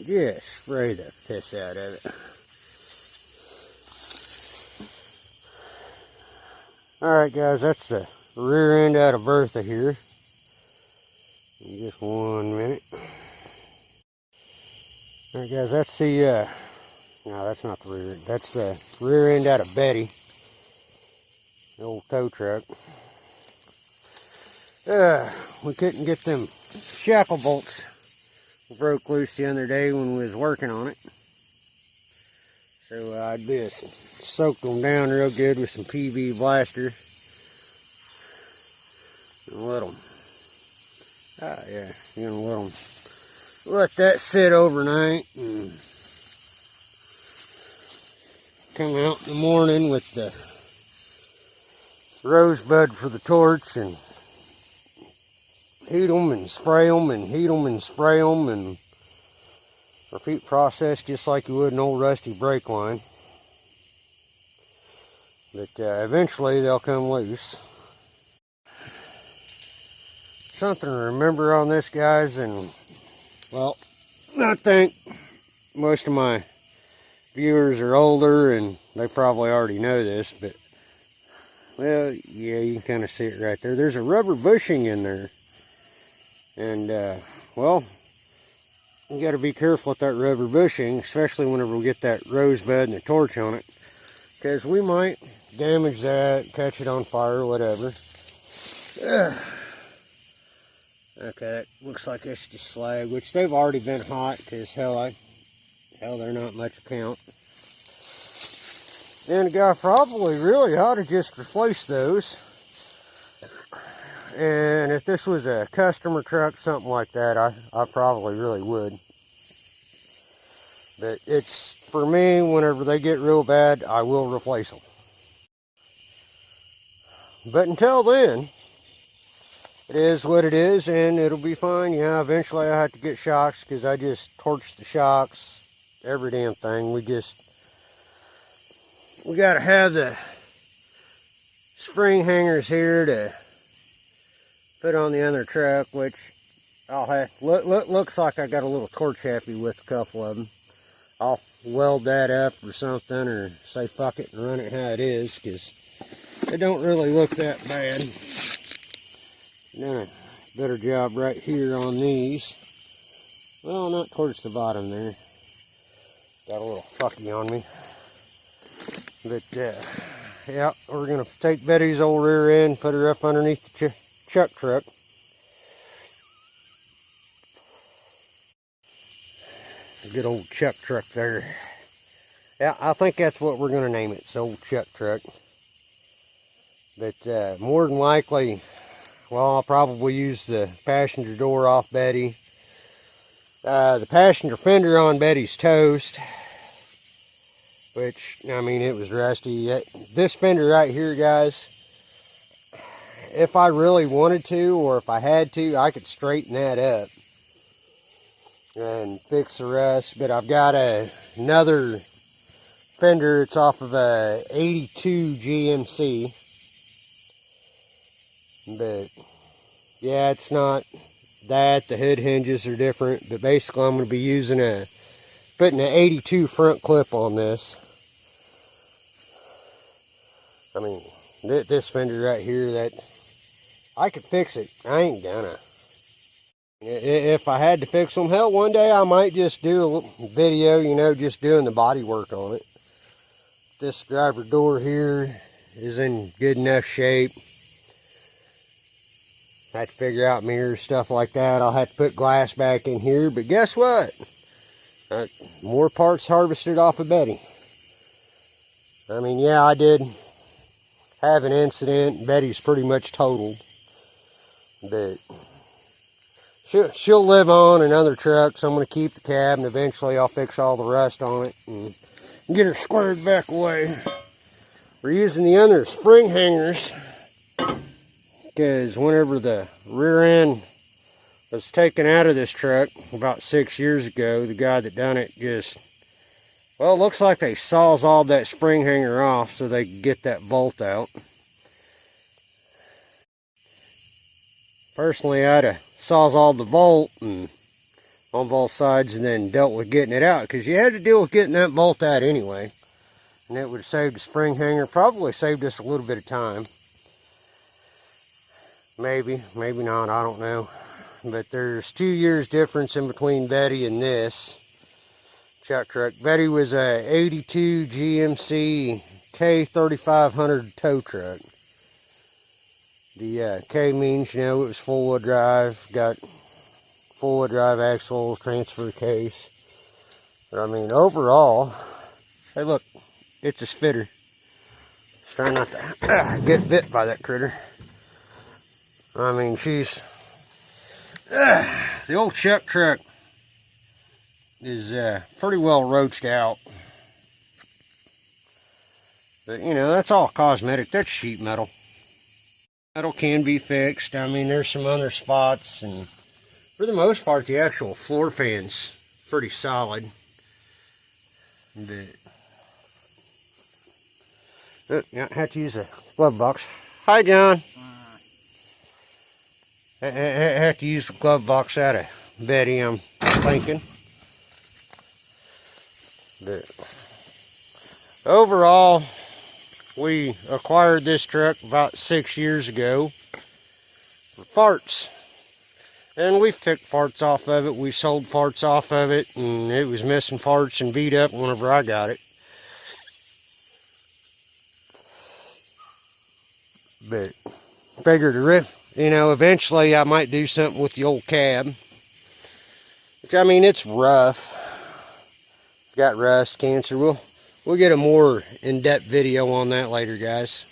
Just spray the piss out of it. Alright guys, that's the rear end out of Bertha here. In just 1 minute. Alright guys, that's the, no, that's not the rear end. That's the rear end out of Betty. The old tow truck. We couldn't get them shackle bolts broke loose the other day when we was working on it. So I just soaked them down real good with some PB Blaster. And let them, yeah, you're gonna let that sit overnight and come out in the morning with the rosebud for the torch and heat them and spray them and heat them and spray them and repeat process just like you would an old rusty brake line. But eventually they'll come loose. Something to remember on this, guys, and well, I think most of my viewers are older and they probably already know this, but well, yeah, you can kind of see it right there. There's a rubber bushing in there. And, well, you got to be careful with that rubber bushing, especially whenever we get that rosebud and the torch on it, because we might damage that, catch it on fire, whatever. Okay, that looks like it's just slag, which they've already been hot, because hell, they're not much account. And the guy probably really ought to just replace those. And if this was a customer truck, something like that, I probably really would. But it's, for me, whenever they get real bad, I will replace them. But until then, it is what it is, and it'll be fine. Yeah, eventually I have to get shocks, because I just torched the shocks, every damn thing. We got to have the spring hangers here to put on the other truck, which I'll have, looks like I got a little torch happy with a couple of them. I'll weld that up or something, or say fuck it and run it how it is, because it don't really look that bad. Done a better job right here on these. Well, not towards the bottom there. Got a little fucky on me. But yeah, we're gonna take Betty's old rear end, put her up underneath the chuck truck. A good old chuck truck there. Yeah, I think that's what we're gonna name it. It's old chuck truck. But more than likely, well, I'll probably use the passenger door off Betty. The passenger fender on Betty's toast, which, I mean, it was rusty. This fender right here, guys, if I really wanted to, or if I had to, I could straighten that up and fix the rust. But I've got another fender. It's off of a 82 GMC. But yeah, it's not that. The hood hinges are different. But basically, I'm going to be putting an 82 front clip on this. I mean, this fender right here, that I could fix it. I ain't gonna. If I had to fix them, hell, one day I might just do a little video, you know, just doing the body work on it. This driver door here is in good enough shape. I have to figure out mirrors, stuff like that. I'll have to put glass back in here, but guess what? More parts harvested off of Betty. I mean, yeah, I did have an incident. Betty's pretty much totaled. But she'll live on in other trucks. I'm going to keep the cab, and eventually I'll fix all the rust on it and get her squared back away. We're using the other spring hangers because whenever the rear end was taken out of this truck about 6 years ago, the guy that done it just Well, it looks like they sawzalled that spring hanger off so they could get that bolt out. Personally, I'd have sawzalled the bolt and on both sides and then dealt with getting it out, because you had to deal with getting that bolt out anyway. And it would have saved the spring hanger, probably saved us a little bit of time. Maybe, maybe not, I don't know. But there's 2 years difference in between Betty and this chuck truck. Betty was a 82 GMC K3500 tow truck. The K means, you know, it was full-wheel drive, got full-wheel drive axles, transfer case. But I mean, overall, hey look, it's a spitter. Just trying not to get bit by that critter. I mean, she's, the old chuck truck is pretty well roached out. But, you know, that's all cosmetic. That's sheet metal. Metal can be fixed. I mean, there's some other spots, and for the most part, the actual floor pan's pretty solid. But, yeah, I have to use a glove box. Hi, John. I have to use the glove box out of Betty, I'm thinking. But overall, we acquired this truck about 6 years ago for parts. And we picked parts off of it. We sold parts off of it, and it was missing parts and beat up whenever I got it. But figured you know, eventually I might do something with the old cab. Which, I mean, it's rough. Got rust, cancer. We'll get a more in-depth video on that later, guys.